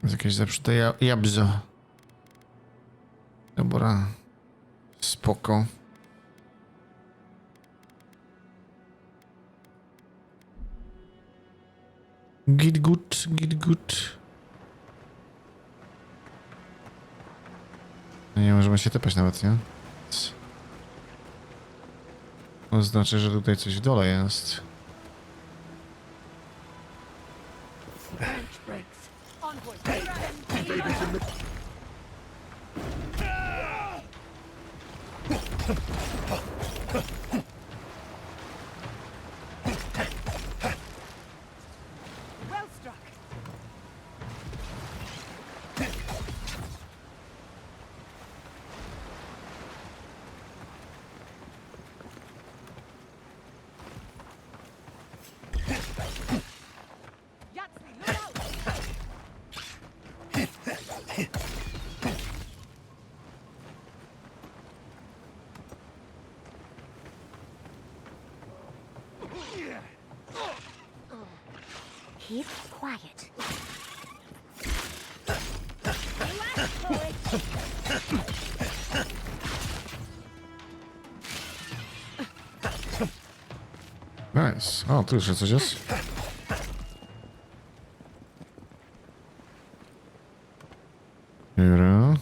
Jest jakieś zepsute jabłko. Dobra. Spoko. Git good, git good. No nie możemy się tepać nawet, nie? To znaczy, że tutaj coś w dole jest. Keep quiet. Nice. O, tu jeszcze coś jest. Dobra.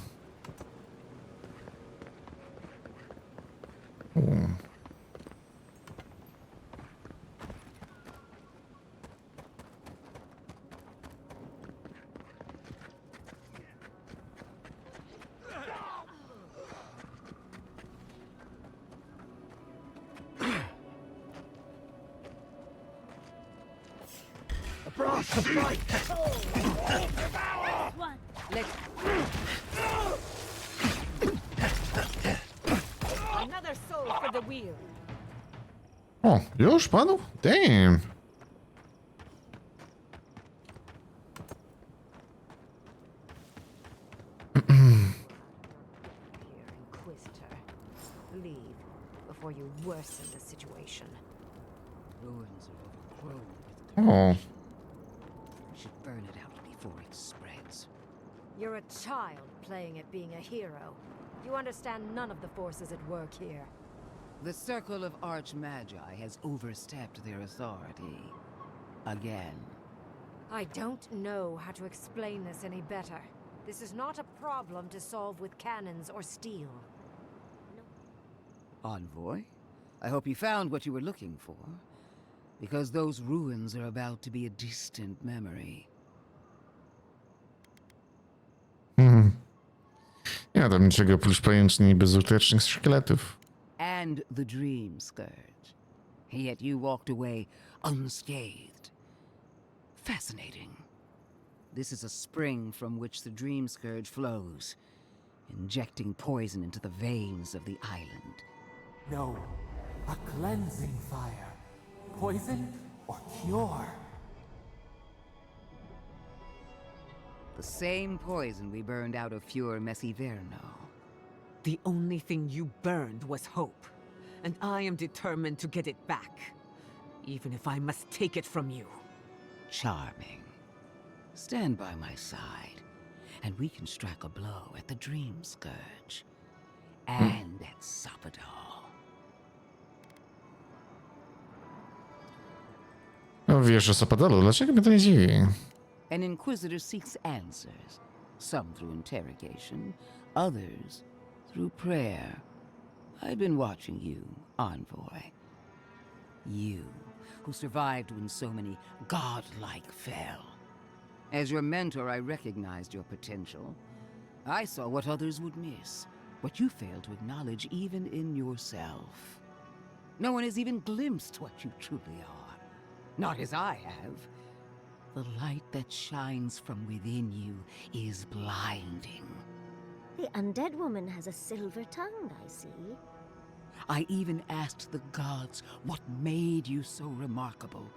Another soul for the wheel. O, już panu? Damn. Inquisitor, leave before you worsen the situation. Ruins are overgrown with O, We should burn it out before it spreads. You're a child playing at being a hero. You understand none of the forces at work here. The Circle of Archmagi has overstepped their authority. Again. I don't know how to explain this any better. This is not a problem to solve with cannons or steel. Envoy, I hope you found what you were looking for. Because those ruins are about to be a distant memory. nie ma tam niczego oprócz pajęczyny i bezużytecznych szkieletów. And the Dream Scourge. Yet you walked away unscathed. Fascinating. This is a spring from which the Dream Scourge flows, injecting poison into the veins of the island. No, a cleansing fire. Poison or cure? The same poison we burned out of Fure Messiverno. The only thing you burned was hope, and I am determined to get it back, even if I must take it from you. Charming. Stand by my side, and we can strike a blow at the Dream Scourge. And at Subodal. No wiesz o Sapadalu, dlaczego mnie to nie dziwi? An Inquisitor seeks answers, some through interrogation, others through prayer. I've been watching you, Envoy. You, who survived when so many godlike fell. As your mentor, I recognized your potential. I saw what others would miss, what you failed to acknowledge even in yourself. No one has even glimpsed what you truly are. Not as I have. The light that shines from within you is blinding. The undead woman has a silver tongue, I see. I even asked the gods what made you so remarkable.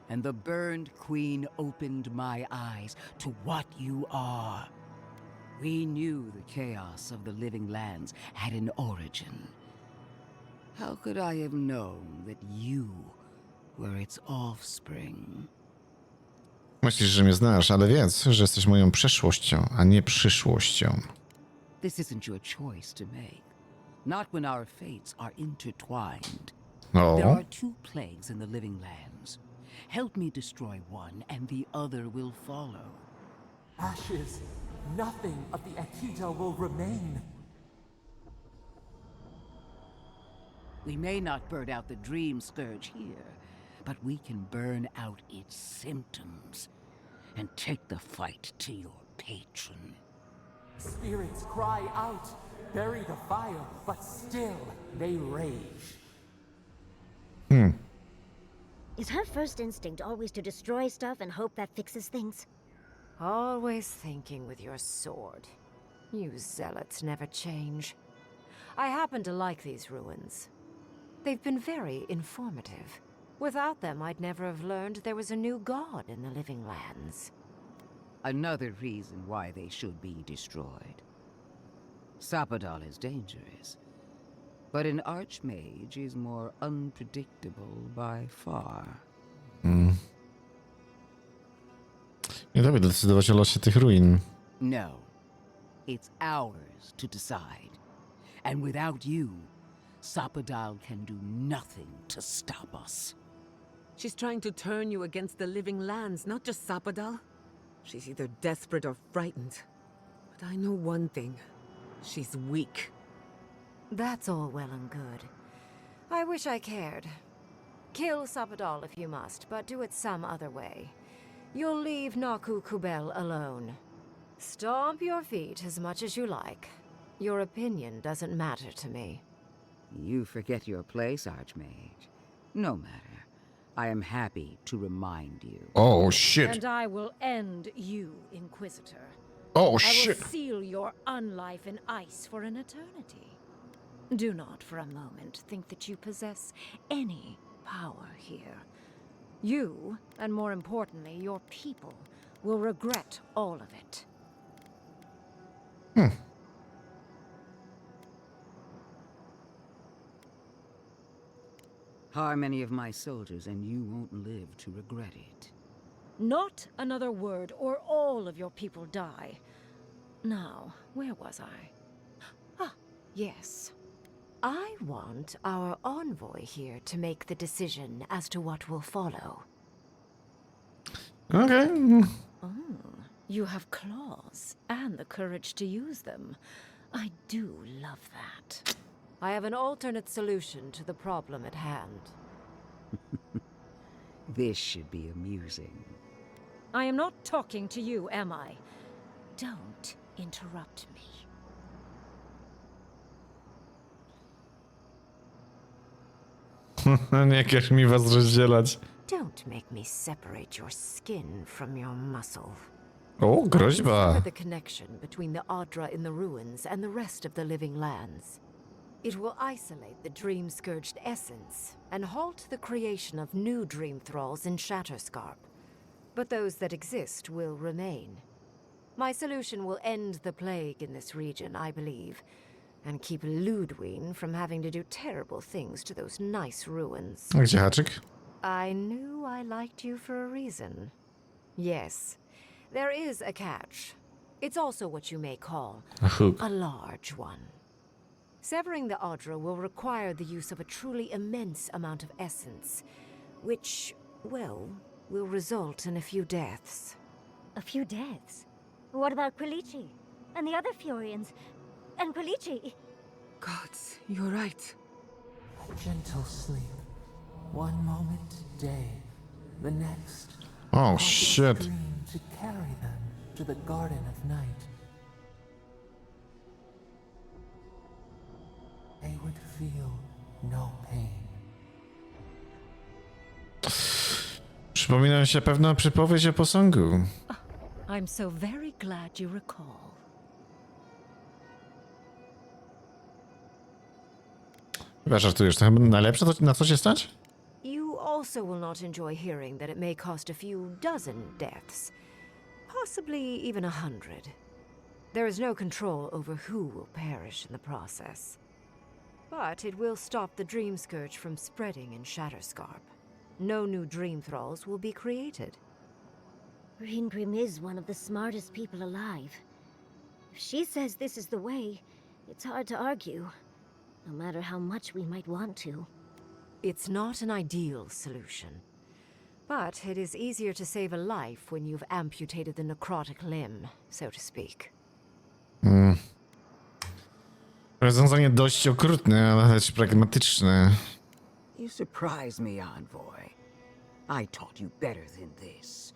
And the burned queen opened my eyes to what you are. We knew the chaos of the living lands had an origin. How could I have known that you were its offspring? Myślisz, że mnie znasz, ale wiedz, że jesteś moją przeszłością, a nie przyszłością. This isn't your choice to make. Not when our fates are intertwined. O, There are two plagues in the living lands. Help me destroy one, and the other will follow. Ashes. Nothing of the Epizod will remain. We may not burn out the dream scourge here, but we can burn out its symptoms and take the fight to your patron. Spirits cry out, bury the fire, but still they rage. Is her first instinct always to destroy stuff and hope that fixes things? Always thinking with your sword. You zealots never change. I happen to like these ruins. They've been very informative. Without them, I'd never have learned there was a new god in the living lands. Another reason why they should be destroyed. Spodobał is dangerous, but an archmage is more unpredictable by far. nie tobie decydować o losie tych ruin. No, it's ours to decide. And without you, Spodobał can do nothing to stop us. She's trying to turn you against the living lands, not just Spodobał. She's either desperate or frightened. But I know one thing. She's weak. That's all well and good. I wish I cared. Kill Spodobał if you must, but do it some other way. You'll leave Naku Kubel alone. Stomp your feet as much as you like. Your opinion doesn't matter to me. You forget your place, Archmage. No matter. I am happy to remind you. Oh, shit. And I will end you, Inquisitor. Oh, I will shit. seal your unlife in ice for an eternity. Do not for a moment think that you possess any power here. You, and more importantly, your people, will regret all of it. Harm any of my soldiers and you won't live to regret it. Not another word, or all of your people die. Now, where was I? Ah, yes. I want our envoy here to make the decision as to what will follow. Okej. You have claws, and the courage to use them. I do love that. I have an alternate solution to the problem at hand. This should be amusing. I am not talking to you, am I? Don't interrupt me. Nie każ mi was rozdzielać. Don't make me separate your skin from your muscle. O, groźba. Discover the connection between the Adra in the ruins and the rest of the living lands. It will isolate the dream-scourged essence and halt the creation of new dream thralls in Shatterscarp. But those that exist will remain. My solution will end the plague in this region, I believe, and keep Ludwine from having to do terrible things to those nice ruins. A gdzie haczyk? I knew I liked you for a reason. Yes, there is a catch. It's also what you may call A hook. a large one. Severing the Adra will require the use of a truly immense amount of essence, which, well, will result in a few deaths. A few deaths? What about Quilici? And the other Furians? And Quilici? Gods, you're right. A gentle sleep. One moment day, the next. Oh, cause a shit. stream to carry them to the Garden of Night. They would feel no pain. Przypomina mi się pewna przypowieść o posągu. I'm so very glad you recall. Chyba żartujesz, to chyba najlepsze na co się stać? You also will not enjoy hearing that it may cost a few dozen deaths, possibly even 100. There is no control over who will perish in the process. But it will stop the Dream Scourge from spreading in Shatterscarp. No new Dream Thralls will be created. Ringrim is one of the smartest people alive. If she says this is the way, it's hard to argue, no matter how much we might want to. It's not an ideal solution, but it is easier to save a life when you've amputated the necrotic limb, so to speak. Rozwiązanie dość okrutne, ale też pragmatyczne. You surprise me, Envoy. I taught you better than this.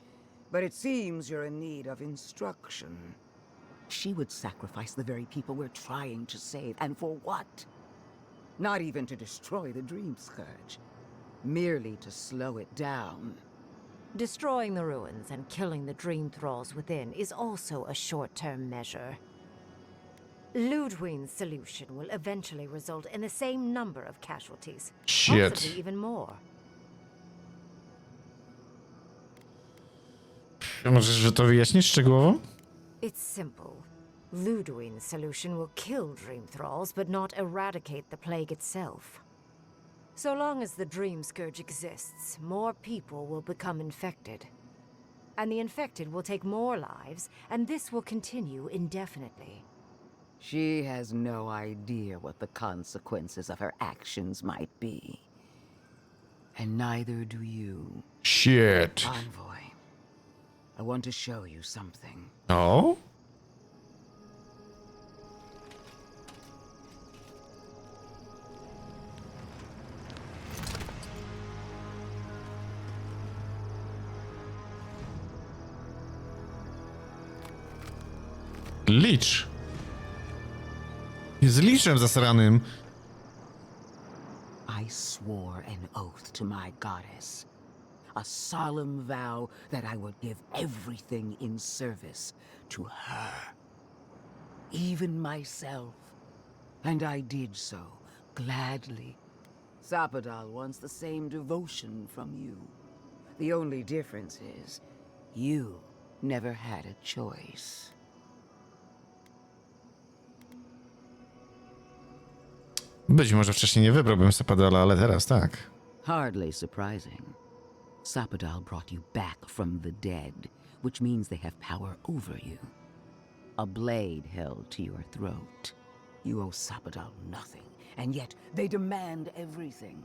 But it seems you're in need of instruction. She would sacrifice the very people we're trying to save, and for what? Not even to destroy the Dream Scourge. Merely to slow it down. Destroying the ruins and killing the dream thralls within is also a short-term measure. Ludwig's solution will eventually result in the same number of casualties, Shit. possibly even more. Możesz, że to wyjaśnić szczegółowo? It's simple. Ludwig's solution will kill dream thralls, but not eradicate the plague itself. So long as the dream scourge exists, more people will become infected. And the infected will take more lives, and this will continue indefinitely. She has no idea what the consequences of her actions might be. And neither do you. Shit. Envoy, I want to show you something. O? Licz. Jest liczem zasranym. I swore an oath to my goddess. A solemn vow that I would give everything in service to her. Even myself. And I did so, gladly. Sapadal wants the same devotion from you. The only difference is, you never had a choice. Być może wcześniej nie wybrałbym Sapadala, ale teraz tak. Hardly surprising. Sapadal brought you back from the dead, which means they have power over you. A blade held to your throat. You owe Sapadal nothing, and yet they demand everything.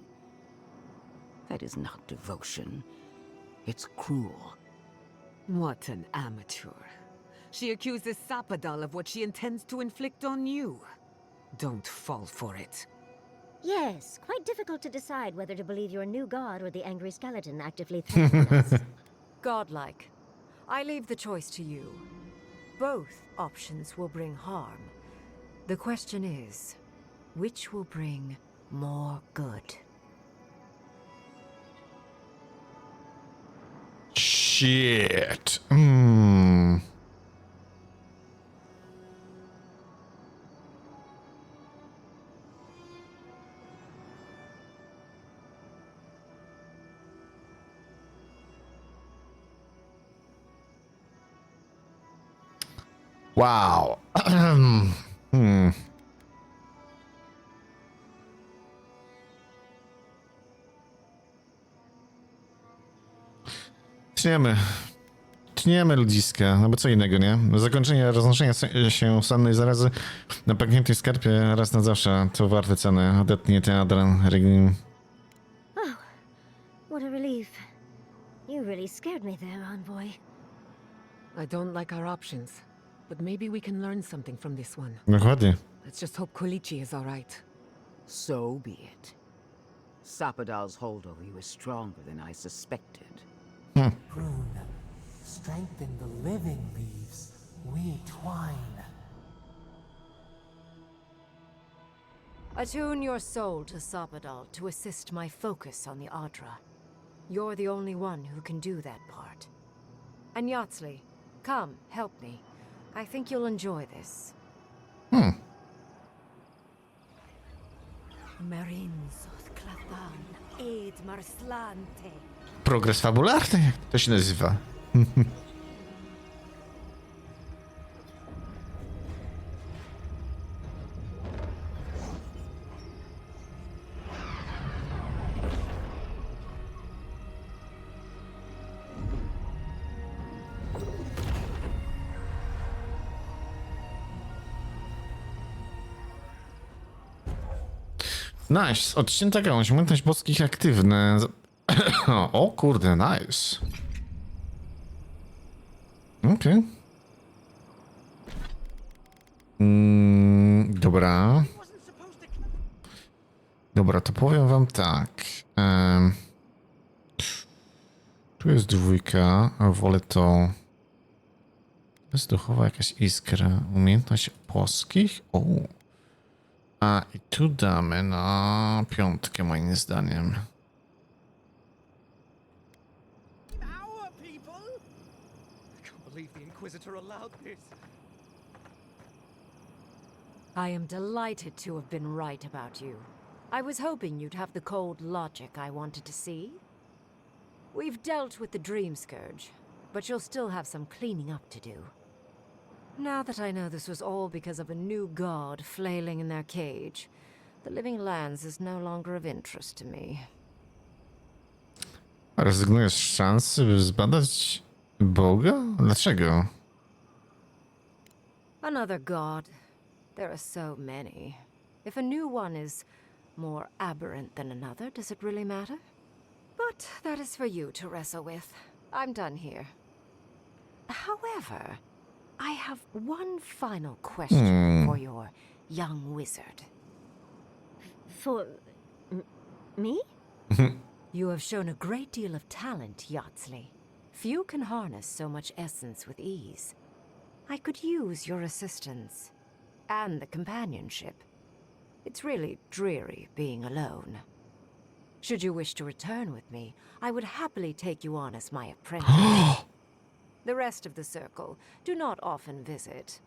That is not devotion. It's cruel. What an amateur. She accuses Sapadal of what she intends to inflict on you. Don't fall for it. Yes, quite difficult to decide whether to believe your new god or the angry skeleton actively threatening us. Godlike. I leave the choice to you. Both options will bring harm. The question is, which will bring more good? Shit. Wow. Tniemy. Tniemy ludziska, no bo co innego, nie? Zakończenie roznoszenia się sennej zarazy na pękniętej skarpie raz na zawsze to warte ceny. Odetnie ten adrenalin. Oh, what a relief. You really scared me there, Envoy. I don't like our options, but maybe we can learn something from this one. Dokładnie. Let's just hope Quilichi is all right. So be it. Sapadal's hold over you is stronger than I suspected. Prune, strengthen the living leaves. We twine. Attune your soul to Sapadal to assist my focus on the Adra. You're the only one who can do that part. And Yatsley, come, help me. I think you'll enjoy this. Marinzot Klathan, Eid Marslante. Progres fabularny? Jak to się nazywa? Nice. Odcięta gałąź. Umiejętność boskich aktywne. O kurde, nice. Okej. Dobra. Dobra, to powiem wam tak. Tu jest 2, a wolę to. Jest duchowa jakaś iskra. Umiejętność boskich? O. A i tu damy na 5 moim zdaniem. Our people? I can't believe the Inquisitor allowed this. I am delighted to have been right about you. I was hoping you'd have the cold logic I wanted to see. We've dealt with the Dream Scourge, but you'll still have some cleaning up to do. Now that I know this was all because of a new god flailing in their cage, the Living Lands is no longer of interest to me. Rezygnujesz z szansy, by zbadać Boga? Dlaczego? Another god. There are so many. If a new one is more aberrant than another, does it really matter? But that is for you to wrestle with. I'm done here. However, I have one final question for your young wizard. For... me? You have shown a great deal of talent, Yatsley. Few can harness so much essence with ease. I could use your assistance. And the companionship. It's really dreary being alone. Should you wish to return with me, I would happily take you on as my apprentice. The rest of the circle do not often visit,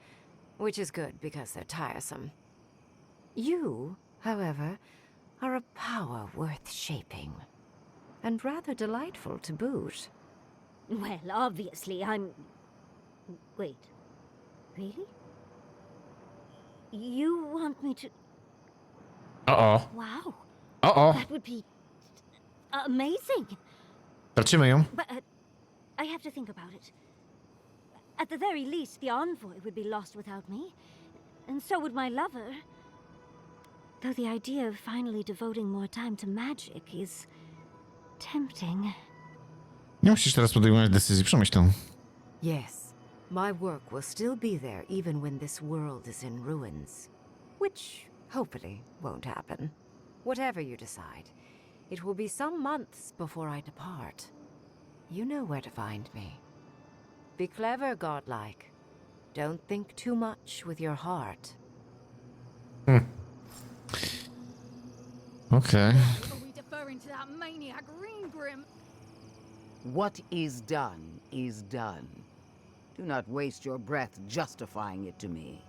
which is good because they're tiresome. You, however, are a power worth shaping, and rather delightful to boot. Well, obviously, I'm... Wait. Really? You want me to... O-o. Wow. O-o. That would be... amazing. Tracimy ją. But I have to think about it. At the very least, the envoy would be lost without me. And so would my lover. Though the idea of finally devoting more time to magic is... tempting. Nie musisz teraz podejmować decyzji, przemyśl to. Yes, my work will still be there even when this world is in ruins. Which, hopefully, won't happen. Whatever you decide, it will be some months before I depart. You know where to find me. Be clever, godlike. Don't think too much with your heart. Okej. Are we deferring to that maniac Ringgrim? What is done is done. Do not waste your breath justifying it to me.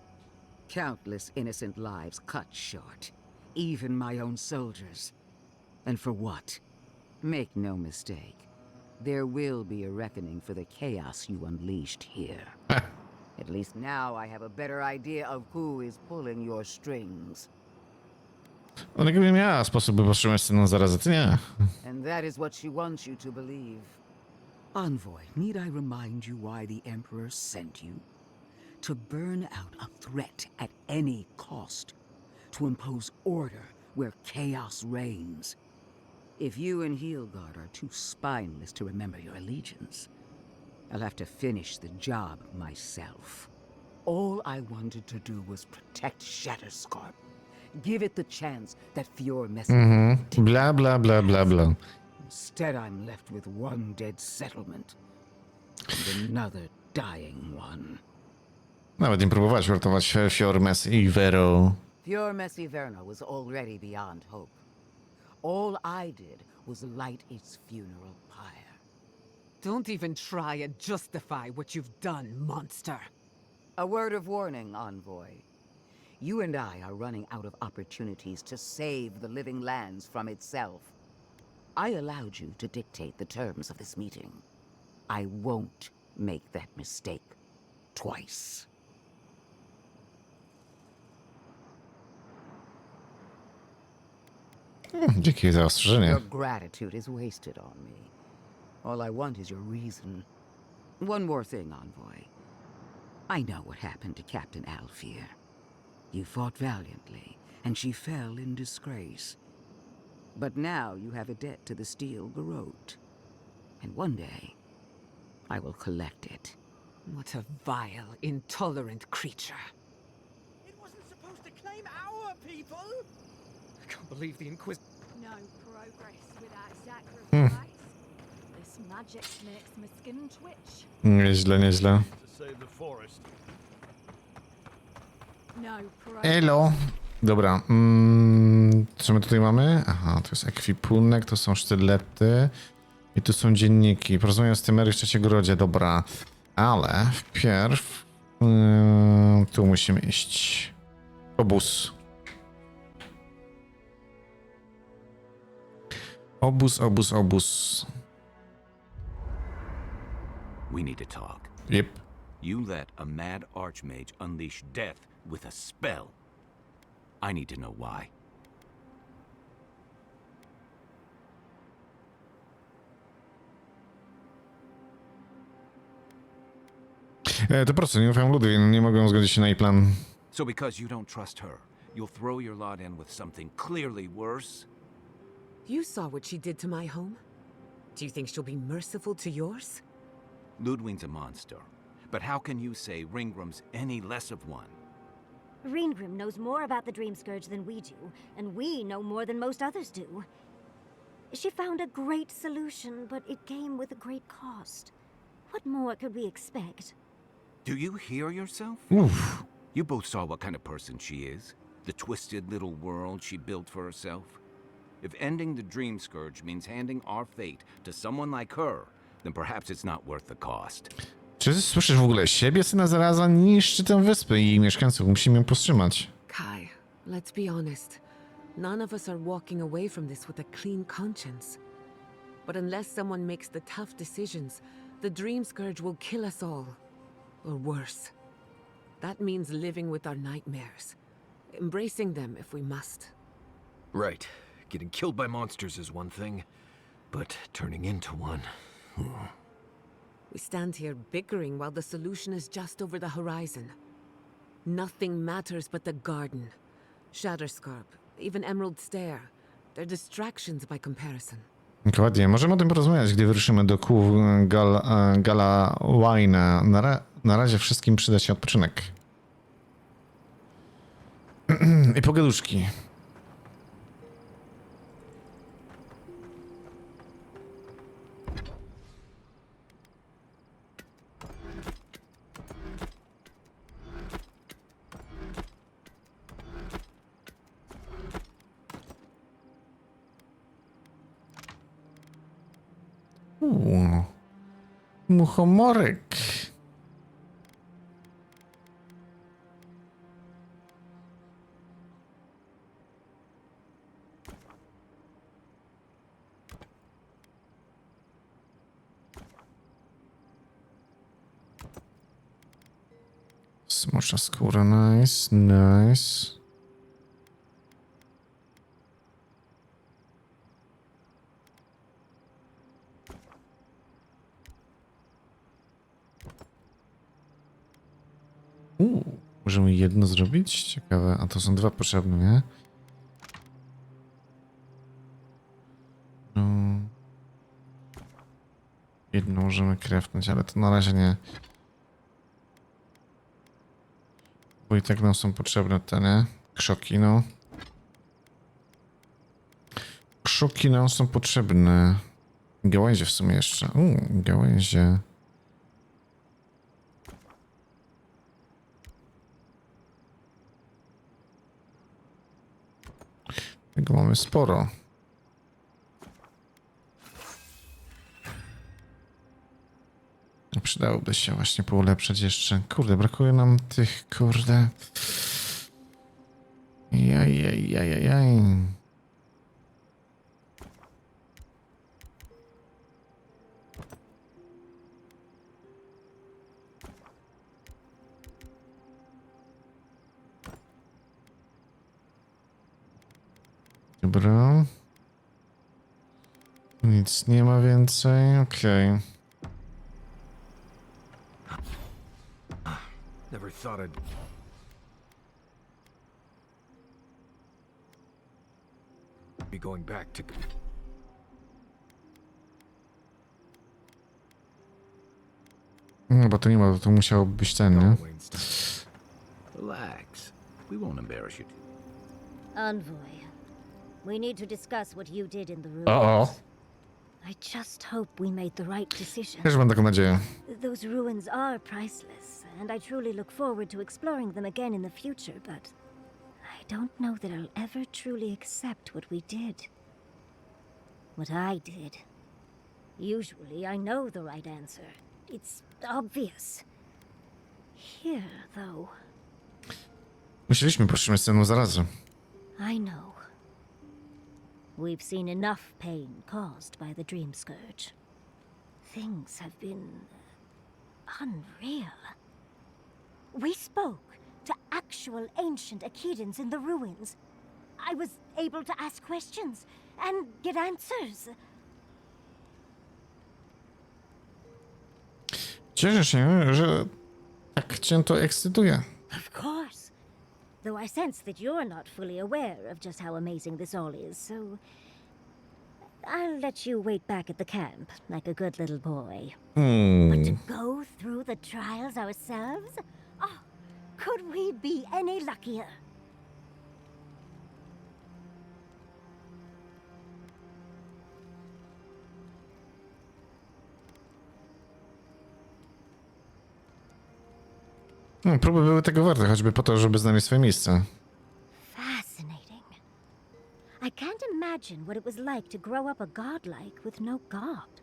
Countless innocent lives cut short, even my own soldiers. And for what? Make no mistake. There will be a reckoning for the chaos you unleashed here. At least now I have a better idea of who is pulling your strings. Ona gdyby miała sposób, by powstrzymać tę zarazę, ty nie. And that is what she wants you to believe. Envoy, need I remind you why the Emperor sent you? To burn out a threat at any cost. To impose order where chaos reigns. If you and Heelguard are too spineless to remember your allegiance, I'll have to finish the job myself. All I wanted to do was protect Shatterscarp. Give it the chance that Fjord messerszmit. Bla, bla, bla, bla, bla. Instead, I'm left with one dead settlement. And another dying one. Nawet nie próbować uratować Fiormes i Vero. Fjord Messerszmit was already beyond hope. All I did was light its funeral pyre. Don't even try and justify what you've done, monster. A word of warning, Envoy. You and I are running out of opportunities to save the Living Lands from itself. I allowed you to dictate the terms of this meeting. I won't make that mistake twice. Dzięki za ostrzeżenie. Your gratitude is wasted on me. All I want is your reason. One more thing, Envoy. I know what happened to Captain Alfear. You fought valiantly, and she fell in disgrace. But now you have a debt to the steel garrote. And one day, I will collect it. What a vile, intolerant creature. It wasn't supposed to claim our people! I can't believe the Inquisitor. No progress without sacrifice. This magic makes my skin twitch. Nieźle, nieźle. To save the forest. No progress. Elo. Dobra. Co my tutaj mamy? Aha, to jest ekwipunek, to są sztylety. I tu są dzienniki. Porozmawiam z Tymery w trzeciej grodzie, dobra. Ale wpierw... tu musimy iść. Obóz. Obóz. We need to talk. Yep. You let a mad archmage unleash death with a spell. I need to know why. To proste, nie ufam Ludwi, nie mogę zgodzić się na jej plan. So because you don't trust her, you'll throw your lot in with something clearly worse? You saw what she did to my home. Do you think she'll be merciful to yours? Ludwig's a monster. But how can you say Ringram's any less of one? Ringgrim knows more about the Dream Scourge than we do, and we know more than most others do. She found a great solution, but it came with a great cost. What more could we expect? Do you hear yourself? Uff. You both saw what kind of person she is. The twisted little world she built for herself. If ending the Dream Scourge means handing our fate to someone like her, then perhaps it's not worth the cost. Czy słyszysz w ogóle siebie? Syna zaraza niszczy tę wyspę i jej mieszkańców. Musimy ją powstrzymać. Kai, let's be honest. None of us are walking away from this with a clean conscience. But unless someone makes the tough decisions, the Dream Scourge will kill us all. Or worse. That means living with our nightmares. Embracing them if we must. Right. Getting killed by monsters is one thing, but turning into one... We stand here bickering while the solution is just over the horizon. Nothing matters but the garden. Shatterscarp, even Emerald Stair. They're distractions by comparison. Dokładnie. Możemy o tym porozmawiać, gdy wyruszymy do kół Gala Wine. Na razie wszystkim przyda się odpoczynek. I pogaduszki. Muchomorek. Smocza skóra, nice, nice. Możemy jedno zrobić? Ciekawe. A to są dwa potrzebne, nie? No. Jedno możemy krewnąć, ale to na razie nie. Bo i tak nam są potrzebne te, nie? Krzoki, no. Krzoki nam są potrzebne. Gałęzie w sumie jeszcze. Gałęzie. Tego mamy sporo. Przydałoby się właśnie poulepszać jeszcze. Kurde, brakuje nam tych, kurde. Jaj. Dobra. Nic nie ma więcej, okej. Never thought I'd... be going back to... No bo to nie ma, to musiało być ten, nie? Relax. We won't embarrass you. Envoy, we need to discuss what you did in the ruins. O. I just hope we made the right decision. Też mam taką nadzieję. Those ruins are priceless, and I truly look forward to exploring them again in the future, but I don't know that I'll ever truly accept what we did. What I did. Usually I know the right answer. It's obvious. Here, though. Musieliśmy powstrzymać scenę zarazy. I know. We've seen enough pain caused by the Dream Scourge. Things have been unreal. We spoke to actual ancient Echidans in the ruins. I was able to ask questions and get answers. Cieszę się, że tak cię to ekscytuje. Of course. Though I sense that you're not fully aware of just how amazing this all is, so I'll let you wait back at the camp like a good little boy. But to go through the trials ourselves? Oh, could we be any luckier? Próby były tego warte, choćby po to, żeby znaleźć swoje miejsce. Fascinating. I can't imagine what it was like to grow up a godlike with no god.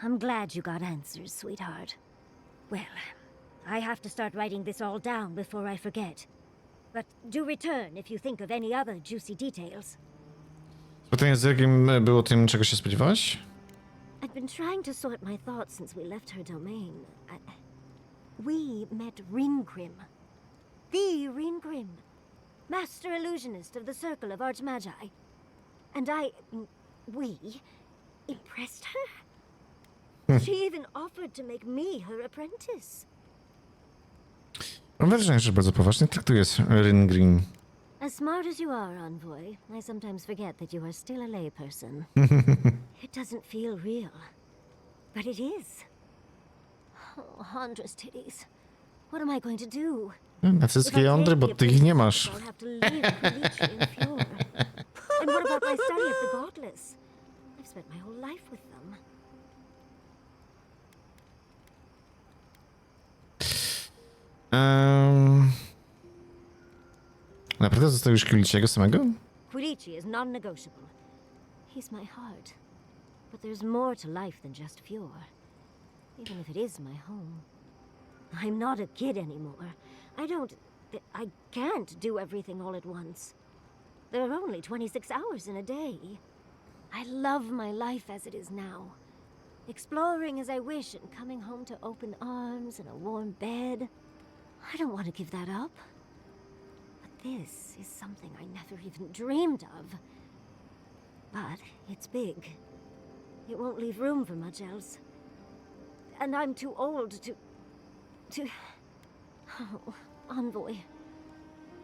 I'm glad you got answers, sweetheart. Well, I have to start writing this all down before I forget. But do return if you think of any other juicy details. Pytanie, z jakim było tym, czego się spodziewałaś? I've been trying to sort my thoughts since we left her domain. We met Ringrim. The Ringrim. Master illusionist of the Circle of Archmagi. And we impressed her? She even offered to make me her apprentice. Mam wrażenie, że bardzo poważnie traktujesz Ringrim. As smart as you are, Envoy, I sometimes forget that you are still a layperson. It doesn't feel real. But it is. Oh, Hundra's titties. What am I going to do? Nacyckie jądry, bo ty ich nie masz. I'll have to leave Polub in Fjord. And what about my study of the godless? I've spent my whole life with them. Naprawdę zostawisz Quiliciego samego? Quilici is non-negotiable. He's my heart. But there's more to life than just Fjord. Even if it is my home. I'm not a kid anymore. I can't do everything all at once. There are only 26 hours in a day. I love my life as it is now. Exploring as I wish and coming home to open arms and a warm bed. I don't want to give that up. But this is something I never even dreamed of. But it's big. It won't leave room for much else. And I'm too old to... Oh, Envoy.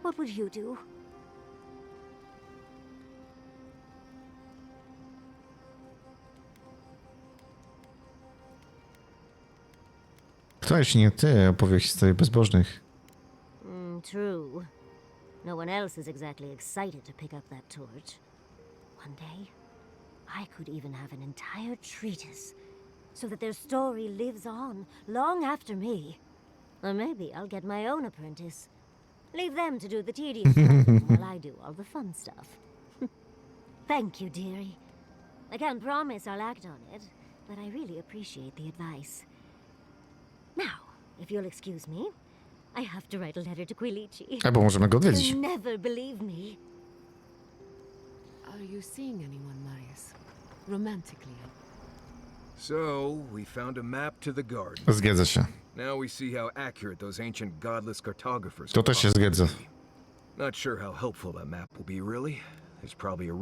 What would you do? Kto, jeśli nie ty, opowie historię bezbożnych? True. No one else is exactly excited to pick up that torch. One day, I could even have an entire treatise, so that their story lives on long after me. Or maybe I'll get my own apprentice. Leave them to do the tedious stuff while I do all the fun stuff. Thank you, dearie. I can't promise I'll act on it, but I really appreciate the advice. Now, if you'll excuse me, I have to write a letter to Quilici. Albo możemy go odwiedzić. You'll never believe me. Are you seeing anyone, Marius? Romantically? So, we found a map to the garden. Zgadza się. Now we see how accurate those ancient godless cartographers To też się zgadza. Not sure how helpful that map will be, really. There's probably a